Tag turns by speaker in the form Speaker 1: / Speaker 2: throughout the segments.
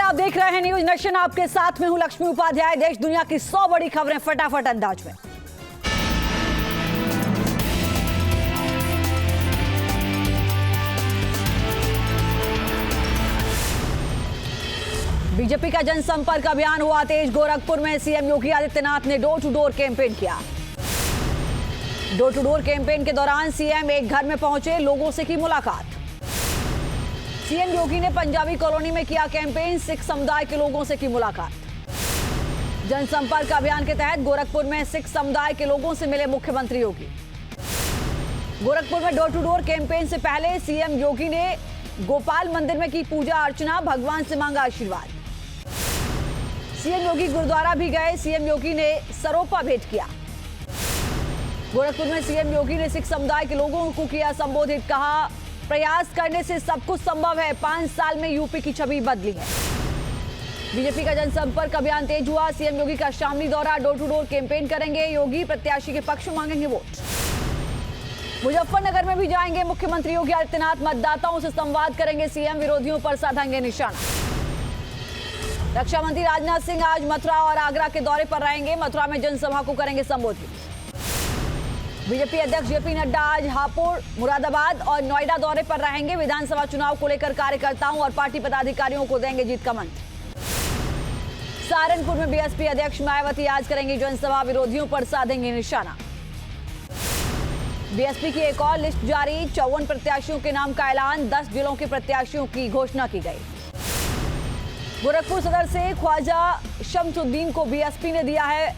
Speaker 1: आप देख रहे हैं न्यूज नेशन, आपके साथ में हूं लक्ष्मी उपाध्याय। देश दुनिया की 100 बड़ी खबरें फटाफट अंदाज में। बीजेपी का जनसंपर्क अभियान हुआ तेज। गोरखपुर में सीएम योगी आदित्यनाथ ने डोर टू डोर कैंपेन किया। डोर टू डोर कैंपेन के दौरान सीएम एक घर में पहुंचे, लोगों से की मुलाकात। सीएम योगी ने पंजाबी कॉलोनी में किया कैंपेन, सिख समुदाय के लोगों से की मुलाकात। जनसंपर्क अभियान के तहत गोरखपुर में सिख समुदाय के लोगों से मिले मुख्यमंत्री योगी। गोरखपुर में डोर टू डोर कैंपेन से पहले सीएम योगी ने गोपाल मंदिर में की पूजा अर्चना, भगवान से मांगा आशीर्वाद। सीएम योगी गुरुद्वारा भी गए, सीएम योगी ने सरोपा भेंट किया। गोरखपुर में सीएम योगी ने सिख समुदाय के लोगों को किया संबोधित, कहा प्रयास करने से सब कुछ संभव है, 5 साल में यूपी की छवि बदली है। बीजेपी का जनसंपर्क अभियान तेज हुआ। सीएम योगी का शामली दौरा, डोर टू डोर कैंपेन करेंगे योगी, प्रत्याशी के पक्ष में मांगेंगे वोट। मुजफ्फरनगर में भी जाएंगे मुख्यमंत्री योगी आदित्यनाथ, मतदाताओं से संवाद करेंगे सीएम, विरोधियों पर साधेंगे निशाना। रक्षा मंत्री राजनाथ सिंह आज मथुरा और आगरा के दौरे पर रहेंगे, मथुरा में जनसभा को करेंगे संबोधित। बीजेपी अध्यक्ष जेपी नड्डा आज हापुड़, मुरादाबाद और नोएडा दौरे पर रहेंगे, विधानसभा चुनाव को लेकर कार्यकर्ताओं और पार्टी पदाधिकारियों को देंगे जीत का मंत्र। सहारनपुर में बीएसपी अध्यक्ष मायावती आज करेंगी जनसभा, विरोधियों पर साधेंगे निशाना। बीएसपी की एक और लिस्ट जारी, 54 प्रत्याशियों के नाम का ऐलान, 10 जिलों के प्रत्याशियों की घोषणा की गई। गोरखपुर सदर से ख्वाजा शमसुद्दीन को बीएसपी ने दिया है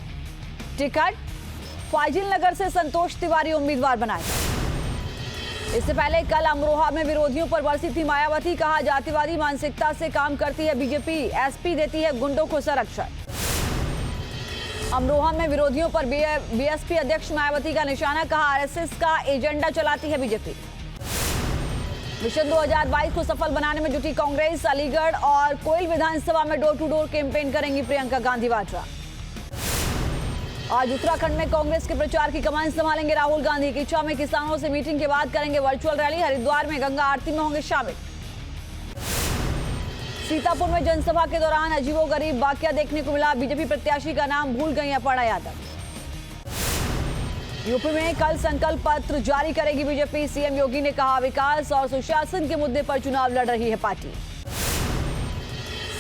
Speaker 1: टिकट, फाजिल नगर से संतोष तिवारी उम्मीदवार बनाए। इससे पहले कल अमरोहा में विरोधियों पर बरसी थी मायावती, कहा जातिवादी मानसिकता से काम करती है बीजेपी, एसपी देती है गुंडों को संरक्षण। अमरोहा में विरोधियों पर बीएसपी अध्यक्ष मायावती का निशाना, कहा आरएसएस का एजेंडा चलाती है बीजेपी। मिशन 2022 को सफल बनाने में जुटी कांग्रेस, अलीगढ़ और कोयल विधानसभा में डोर टू डोर कैंपेन करेंगी प्रियंका गांधी वाड्रा। आज उत्तराखंड में कांग्रेस के प्रचार की कमान संभालेंगे राहुल गांधी। किच्छा में किसानों से मीटिंग के बाद करेंगे वर्चुअल रैली, हरिद्वार में गंगा आरती में होंगे शामिल। सीतापुर में जनसभा के दौरान अजीबोगरीब वाकया देखने को मिला, बीजेपी प्रत्याशी का नाम भूल गई अपर्णा यादव। यूपी में कल संकल्प पत्र जारी करेगी बीजेपी, सीएम योगी ने कहा विकास और सुशासन के मुद्दे पर चुनाव लड़ रही है पार्टी।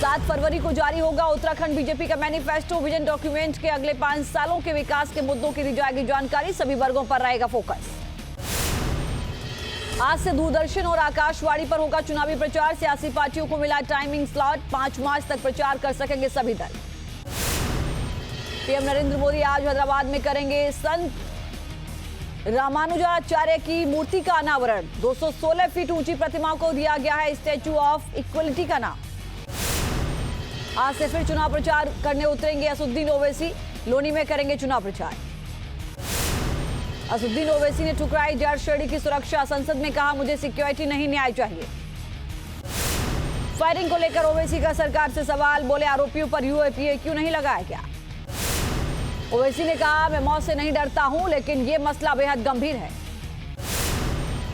Speaker 1: 7 फरवरी को जारी होगा उत्तराखंड बीजेपी का मैनिफेस्टो, विजन डॉक्यूमेंट के अगले 5 सालों के विकास के मुद्दों की दी जाएगी जानकारी, सभी वर्गों पर रहेगा फोकस। आज से दूरदर्शन और आकाशवाणी पर होगा चुनावी प्रचार, सियासी पार्टियों को मिला टाइमिंग स्लॉट, 5 मार्च तक प्रचार कर सकेंगे सभी दल। पीएम नरेंद्र मोदी आज हैदराबाद में करेंगे संत रामानुजाचार्य की मूर्ति का अनावरण, 216 फीट ऊंची प्रतिमा को दिया गया है स्टैच्यू ऑफ इक्वलिटी का नाम। आज से फिर चुनाव प्रचार करने उतरेंगे असदुद्दीन ओवैसी, लोनी में करेंगे चुनाव प्रचार। असदुद्दीन ओवैसी ने ठुकराई जरशेड़ी की सुरक्षा, संसद में कहा मुझे सिक्योरिटी नहीं न्याय चाहिए। फायरिंग को लेकर ओवैसी का सरकार से सवाल, बोले आरोपियों पर यूएपीए क्यों नहीं लगाया गया। ओवैसी ने कहा मैं मौत से नहीं डरता हूं, लेकिन यह मसला बेहद गंभीर है।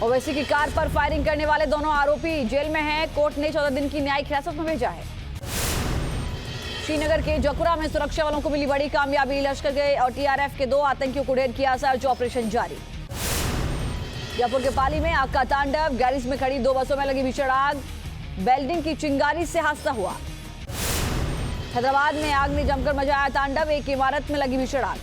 Speaker 1: ओवैसी की कार पर फायरिंग करने वाले दोनों आरोपी जेल में हैं, कोर्ट ने 14 दिन की न्यायिक हिरासत में भेजा है। श्रीनगर के जकुरा में सुरक्षा बलों को मिली बड़ी कामयाबी, लश्कर के और टीआरएफ के 2 आतंकियों को ढेर किया, सर्च ऑपरेशन जारी। जयपुर के पाली में आग का तांडव, गैरेज में खड़ी 2 बसों में लगी भीषण आग, वेल्डिंग की चिंगारी से हादसा हुआ। हैदराबाद में आग ने जमकर मचाया तांडव, एक इमारत में लगी भीषण आग।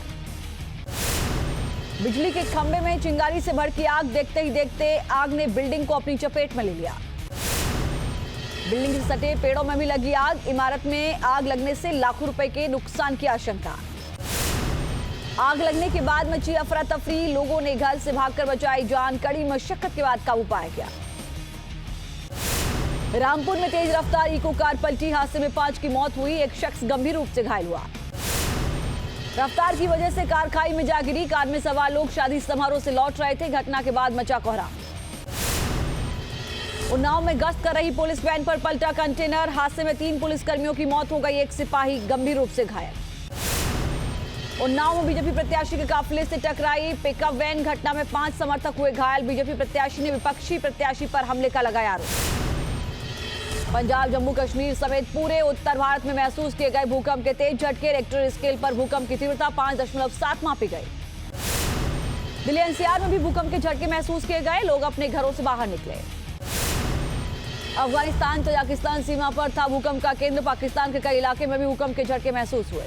Speaker 1: बिजली के खंभे में चिंगारी से भड़की आग, देखते ही देखते आग ने बिल्डिंग को अपनी चपेट में ले लिया। बिल्डिंग से सटे पेड़ों में भी लगी आग, इमारत में आग लगने से लाखों रुपए के नुकसान की आशंका। आग लगने के बाद मची अफरा तफरी, लोगों ने घर से भागकर बचाई जान, कड़ी मशक्कत के बाद काबू पाया गया। रामपुर में तेज रफ्तार इको कार पलटी, हादसे में 5 की मौत हुई, एक शख्स गंभीर रूप से घायल हुआ। रफ्तार की वजह से कार खाई में जा गिरी, कार में सवार लोग शादी समारोह से लौट रहे थे, घटना के बाद मचा कोहराम। उन्नाव में गश्त कर रही पुलिस वैन पर पलटा कंटेनर, हादसे में 3 पुलिसकर्मियों की मौत हो गई, एक सिपाही गंभीर रूप से घायल। उन्नाव में बीजेपी प्रत्याशी के काफिले से टकराई पिकअप वैन, घटना में 5 समर्थक हुए घायल, बीजेपी प्रत्याशी ने विपक्षी प्रत्याशी पर हमले का लगाया आरोप। पंजाब, जम्मू कश्मीर समेत पूरे उत्तर भारत में महसूस किए गए भूकंप के तेज झटके। रिक्टर स्केल पर भूकंप की तीव्रता 5.7 मापी गई। दिल्ली एनसीआर में भी भूकंप के झटके महसूस किए गए। लोग अपने घरों से बाहर निकले। अफगानिस्तान तजाकिस्तान सीमा पर था भूकंप का केंद्र। पाकिस्तान के कई इलाके में भी भूकंप के झटके महसूस हुए।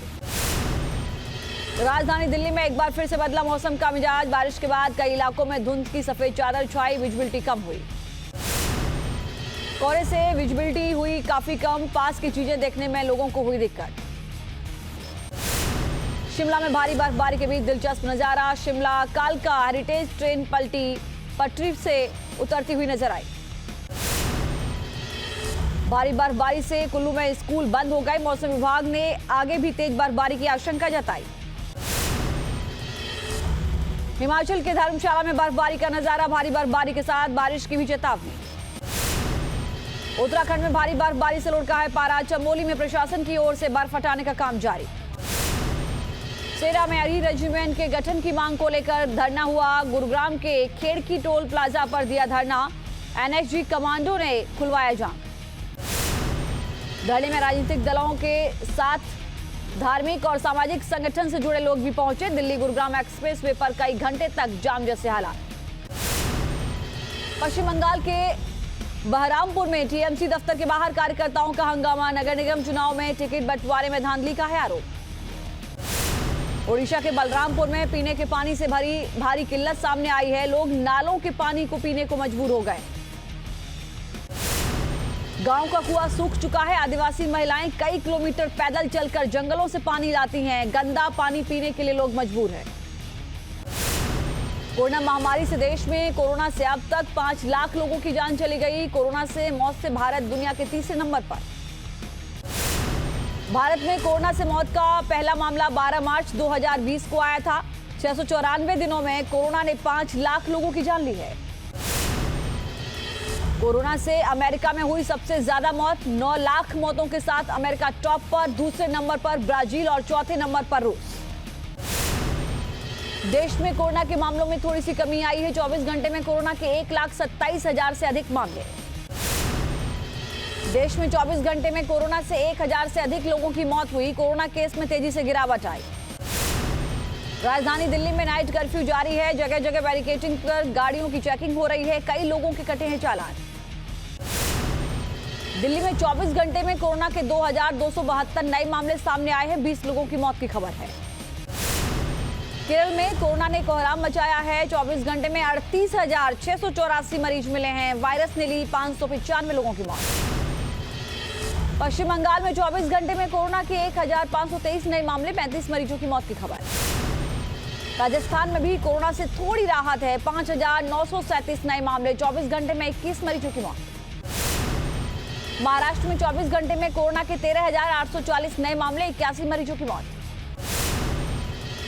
Speaker 1: राजधानी दिल्ली में एक बार फिर से बदला मौसम का मिजाज। बारिश के बाद कई इलाकों में धुंध की सफेद चादर छाई। विजिबिलिटी कम हुई। कोहरे से विजिबिलिटी हुई काफी कम। पास की चीजें देखने में लोगों को हुई दिक्कत। शिमला में भारी बर्फबारी के बीच दिलचस्प नजारा। शिमला कालका हेरिटेज ट्रेन पटरी से उतरती हुई नजर आई। भारी बर्फबारी से कुल्लू में स्कूल बंद हो गए। मौसम विभाग ने आगे भी तेज बर्फबारी की आशंका जताई। हिमाचल के धर्मशाला में बर्फबारी का नजारा। भारी बर्फबारी के साथ बारिश की भी चेतावनी। उत्तराखंड में भारी बर्फबारी से लुढ़का है पारा। चमोली में प्रशासन की ओर से बर्फ हटाने का काम जारी। सेरा में अरी रेजिमेंट के गठन की मांग को लेकर धरना हुआ। गुरुग्राम के खेड़की टोल प्लाजा पर दिया धरना। एनएसजी कमांडो ने खुलवाया जाम। धरने में राजनीतिक दलों के साथ धार्मिक और सामाजिक संगठन से जुड़े लोग भी पहुंचे। दिल्ली गुरुग्राम एक्सप्रेस वे पर कई घंटे तक जाम जैसे हालात। पश्चिम बंगाल के बहरामपुर में टीएमसी दफ्तर के बाहर कार्यकर्ताओं का हंगामा। नगर निगम चुनाव में टिकट बंटवारे में धांधली का है आरोप। ओडिशा के बलरामपुर में पीने के पानी से भरी भारी किल्लत सामने आई है। लोग नालों के पानी को पीने को मजबूर हो गए। गांव का कुआं सूख चुका है। आदिवासी महिलाएं कई किलोमीटर पैदल चलकर जंगलों से पानी लाती हैं। गंदा पानी पीने के लिए लोग मजबूर हैं। कोरोना महामारी से देश में कोरोना से अब तक 5 लाख लोगों की जान चली गई। कोरोना से मौत से भारत दुनिया के तीसरे नंबर पर। भारत में कोरोना से मौत का पहला मामला 12 मार्च 2020 को आया था। 694 दिनों में कोरोना ने 5 लाख लोगों की जान ली है। कोरोना से अमेरिका में हुई सबसे ज्यादा मौत। 9 लाख मौतों के साथ अमेरिका टॉप पर। दूसरे नंबर पर ब्राजील और चौथे नंबर पर रूस। देश में कोरोना के मामलों में थोड़ी सी कमी आई है। 24 घंटे में कोरोना के 1,27,000 से अधिक मामले। देश में 24 घंटे में कोरोना से 1,000 से अधिक लोगों की मौत हुई। कोरोना केस में तेजी से गिरावट आई। राजधानी दिल्ली में नाइट कर्फ्यू जारी है। जगह जगह बैरिकेडिंग कर गाड़ियों की चेकिंग हो रही है। कई लोगों के कटे हैं चालान। दिल्ली में 24 घंटे में कोरोना के 2,272 नए मामले सामने आए हैं। 20 लोगों की मौत की खबर है। केरल में कोरोना ने कोहराम मचाया है। 24 घंटे में 38,684 मरीज मिले हैं। वायरस ने ली 595 लोगों की मौत। पश्चिम बंगाल में 24 घंटे में कोरोना के 1,523 नए मामले। 35 मरीजों की मौत की खबर। राजस्थान में भी कोरोना से थोड़ी राहत है। 5,937 नए मामले। 24 घंटे में 21 मरीजों की मौत। महाराष्ट्र में 24 घंटे में कोरोना के 13,840 नए मामले। 81 मरीजों की मौत।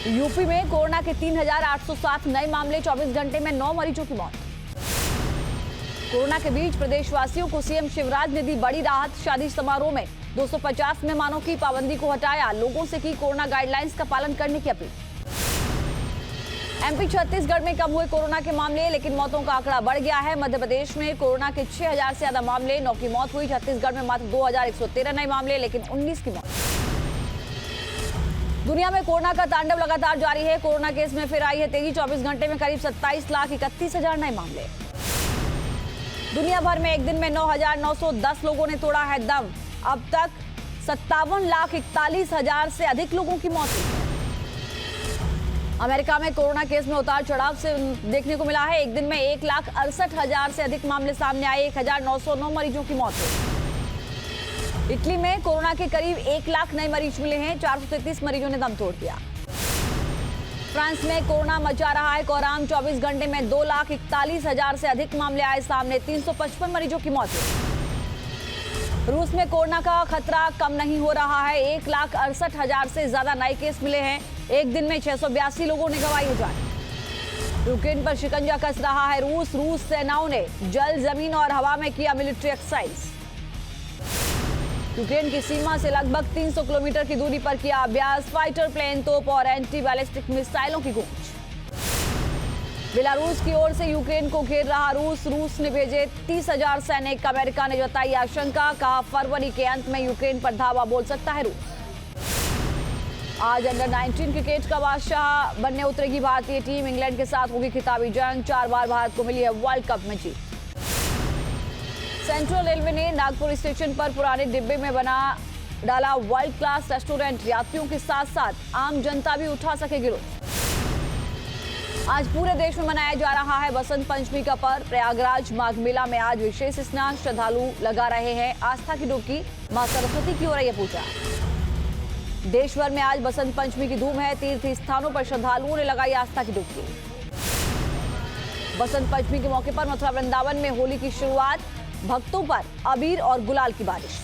Speaker 1: यूपी में कोरोना के 3,807 नए मामले। 24 घंटे में 9 मरीजों की मौत। कोरोना के बीच प्रदेशवासियों को सीएम शिवराज ने दी बड़ी राहत। शादी समारोह में 250 मेहमानों की पाबंदी को हटाया। लोगों से की कोरोना गाइडलाइंस का पालन करने की अपील। एमपी छत्तीसगढ़ में कम हुए कोरोना के मामले, लेकिन मौतों का आंकड़ा बढ़ गया है। मध्य प्रदेश में कोरोना के 6,000 से ज्यादा मामले। 9 की मौत हुई। छत्तीसगढ़ में मात्र 2,113 नए मामले, लेकिन 19 की मौत। दुनिया में कोरोना का तांडव लगातार जारी है। कोरोना केस में फिर आई है तेजी। 24 घंटे में करीब 27,31,000 नए मामले। दुनिया भर में एक दिन में 9,910 लोगों ने तोड़ा है दम। अब तक 57,41,000 से अधिक लोगों की मौत हुई है। अमेरिका में कोरोना केस में उतार चढ़ाव से देखने को मिला है। एक दिन में 1,68,000 से अधिक मामले सामने आए। 1,909 मरीजों की मौत हुई। इटली में कोरोना के करीब 1 लाख नए मरीज मिले हैं। 433 मरीजों ने दम तोड़ दिया। फ्रांस में कोरोना मचा रहा है कोहराम। 24 घंटे में 2,41,000 से अधिक मामले आए सामने। 355 मरीजों की मौत हुई। रूस में कोरोना का खतरा कम नहीं हो रहा है। 1,68,000 से ज्यादा नए केस मिले हैं। एक दिन में 682 लोगों ने गंवाई जान। यूक्रेन पर शिकंजा कस रहा है रूस। रूस सेनाओं ने जल, जमीन और हवा में किया मिलिट्री एक्सरसाइज। यूक्रेन की सीमा से लगभग 300 किलोमीटर की दूरी पर किया अभ्यास। फाइटर प्लेन, तोप और एंटी बैलिस्टिक मिसाइलों की गूंज। बेलारूस की ओर से यूक्रेन को घेर रहा रूस ने भेजे 30,000 सैनिक। अमेरिका ने जताई आशंका, कहा फरवरी के अंत में यूक्रेन पर धावा बोल सकता है रूस। आज अंडर 19 क्रिकेट का बादशाह बनने उतरेगी भारतीय टीम। इंग्लैंड के साथ होगी खिताबी जंग। 4 बार भारत को मिली है वर्ल्ड कप में जीत। सेंट्रल रेलवे ने नागपुर स्टेशन पर पुराने डिब्बे में बना डाला वर्ल्ड क्लास रेस्टोरेंट। यात्रियों के साथ साथ आम जनता भी उठा सकेगी लुत्फ। आज पूरे देश में मनाया जा रहा है बसंत पंचमी का पर्व। प्रयागराज माघ मेला में आज विशेष स्नान श्रद्धालु लगा रहे हैं आस्था की डुबकी। मां सरस्वती की हो रही है पूजा। देश भर में आज बसंत पंचमी की धूम है। तीर्थ स्थानों पर श्रद्धालुओं ने लगाई आस्था की डुबकी। बसंत पंचमी के मौके पर मथुरा वृंदावन में होली की शुरुआत। भक्तों पर अबीर और गुलाल की बारिश।